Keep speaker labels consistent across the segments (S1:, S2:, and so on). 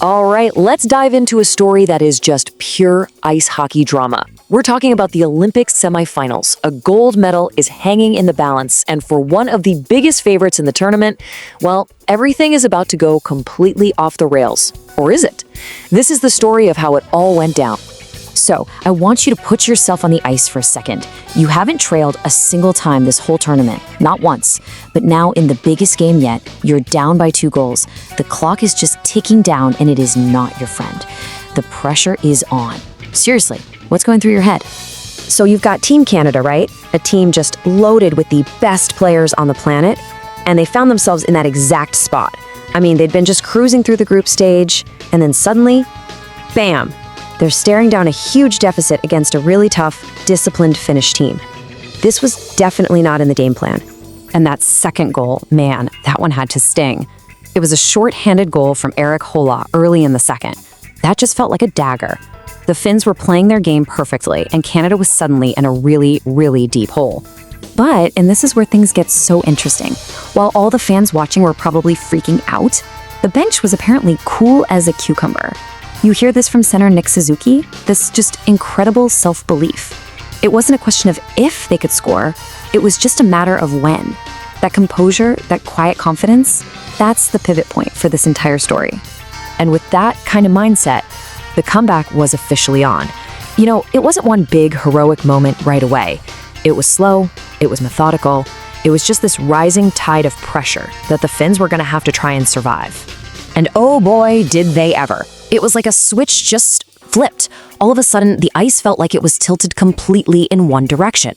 S1: All right, let's dive into a story that is just pure ice hockey drama. We're talking about the Olympic semifinals. A gold medal is hanging in the balance, and for one of the biggest favorites in the tournament, well, everything is about to go completely off the rails. Or is it? This is the story of how it all went down.
S2: So, I want you to put yourself on the ice for a second. You haven't trailed a single time this whole tournament, not once. But now in the biggest game yet, you're down by 2 goals. The clock is just ticking down and it is not your friend. The pressure is on. Seriously, what's going through your head?
S3: So you've got Team Canada, right? A team just loaded with the best players on the planet, and they found themselves in that exact spot. I mean, they'd been just cruising through the group stage, and then suddenly, bam! They're staring down a huge deficit against a really tough, disciplined Finnish team. This was definitely not in the game plan.
S2: And that second goal, man, that one had to sting. It was a short-handed goal from Erik Hola early in the second. That just felt like a dagger. The Finns were playing their game perfectly, and Canada was suddenly in a really, really deep hole. But, and this is where things get so interesting, while all the fans watching were probably freaking out, the bench was apparently cool as a cucumber. You hear this from center Nick Suzuki, this just incredible self-belief. It wasn't a question of if they could score, it was just a matter of when. That composure, that quiet confidence, that's the pivot point for this entire story. And with that kind of mindset, the comeback was officially on. You know, it wasn't one big heroic moment right away. It was slow, it was methodical, it was just this rising tide of pressure that the Finns were gonna have to try and survive. And oh boy, did they ever. It was like a switch just flipped. All of a sudden, the ice felt like it was tilted completely in one direction.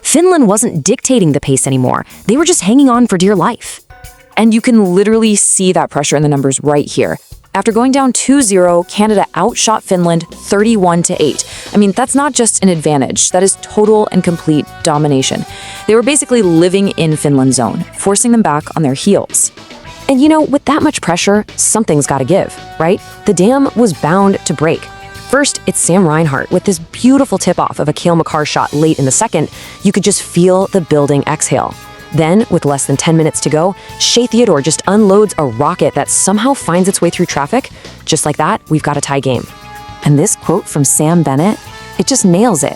S2: Finland wasn't dictating the pace anymore. They were just hanging on for dear life.
S1: And you can literally see that pressure in the numbers right here. After going down 2-0, Canada outshot Finland 31-8. I mean, that's not just an advantage, that is total and complete domination. They were basically living in Finland's zone, forcing them back on their heels. And you know, with that much pressure, something's gotta give, right? The dam was bound to break. First, it's Sam Reinhart with this beautiful tip-off of a Cale Makar shot late in the second. You could just feel the building exhale. Then, with less than 10 minutes to go, Shea Theodore just unloads a rocket that somehow finds its way through traffic. Just like that, we've got a tie game.
S2: And this quote from Sam Bennett, it just nails it.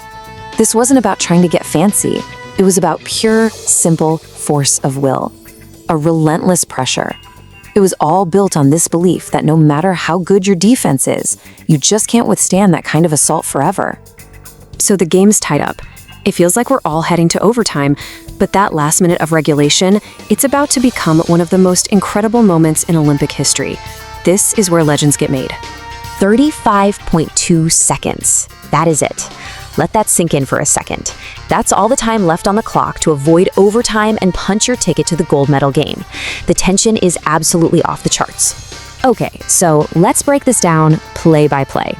S2: This wasn't about trying to get fancy. It was about pure, simple force of will. A relentless pressure. It was all built on this belief that no matter how good your defense is, you just can't withstand that kind of assault forever.
S3: So the game's tied up. It feels like we're all heading to overtime, but that last minute of regulation, it's about to become one of the most incredible moments in Olympic history. This is where legends get made.
S4: 35.2 seconds. That is it. Let that sink in for a second. That's all the time left on the clock to avoid overtime and punch your ticket to the gold medal game. The tension is absolutely off the charts. Okay, so let's break this down play by play.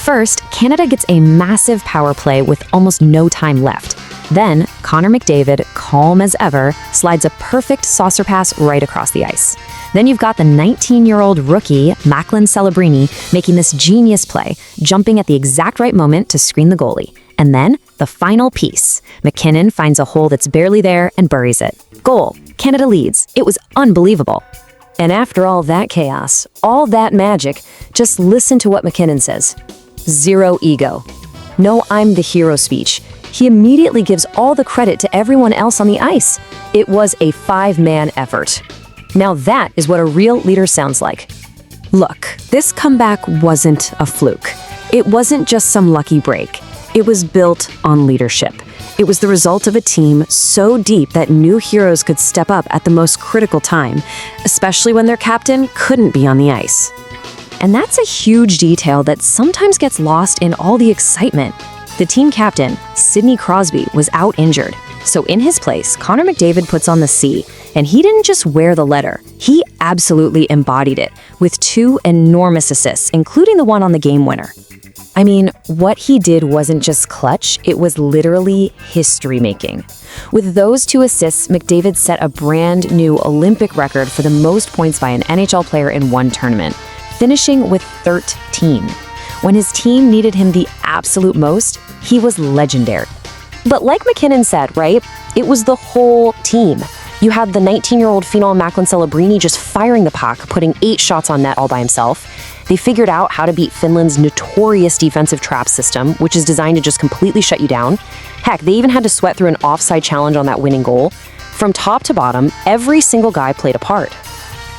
S4: First, Canada gets a massive power play with almost no time left. Then, Connor McDavid, calm as ever, slides a perfect saucer pass right across the ice. Then you've got the 19-year-old rookie, Macklin Celebrini, making this genius play, jumping at the exact right moment to screen the goalie. And then, the final piece. MacKinnon finds a hole that's barely there and buries it. Goal. Canada leads. It was unbelievable.
S1: And after all that chaos, all that magic, just listen to what MacKinnon says. Zero ego. No I'm the hero speech. He immediately gives all the credit to everyone else on the ice. It was a 5-man effort. Now that is what a real leader sounds like.
S3: Look, this comeback wasn't a fluke. It wasn't just some lucky break. It was built on leadership. It was the result of a team so deep that new heroes could step up at the most critical time, especially when their captain couldn't be on the ice. And that's a huge detail that sometimes gets lost in all the excitement. The team captain, Sidney Crosby, was out injured. So in his place, Connor McDavid puts on the C, and he didn't just wear the letter. He absolutely embodied it, with 2 enormous assists, including the one on the game winner. I mean, what he did wasn't just clutch, it was literally history-making. With those 2 assists, McDavid set a brand new Olympic record for the most points by an NHL player in one tournament, finishing with 13. When his team needed him the absolute most, he was legendary. But like MacKinnon said, right? It was the whole team.
S2: You had the 19-year-old phenom Macklin Celebrini just firing the puck, putting 8 shots on net all by himself. They figured out how to beat Finland's notorious defensive trap system, which is designed to just completely shut you down. Heck, they even had to sweat through an offside challenge on that winning goal. From top to bottom, every single guy played a part.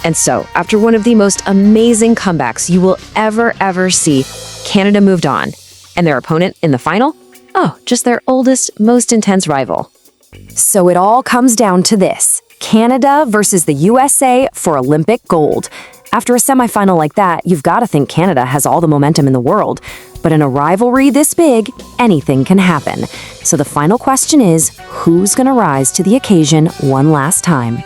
S3: And so, after one of the most amazing comebacks you will ever see, Canada moved on. And their opponent in the final? Oh, just their oldest, most intense rival.
S1: So it all comes down to this: Canada versus the USA for Olympic gold. After a semifinal like that, you've got to think Canada has all the momentum in the world. But in a rivalry this big, anything can happen. So the final question is, who's going to rise to the occasion one last time?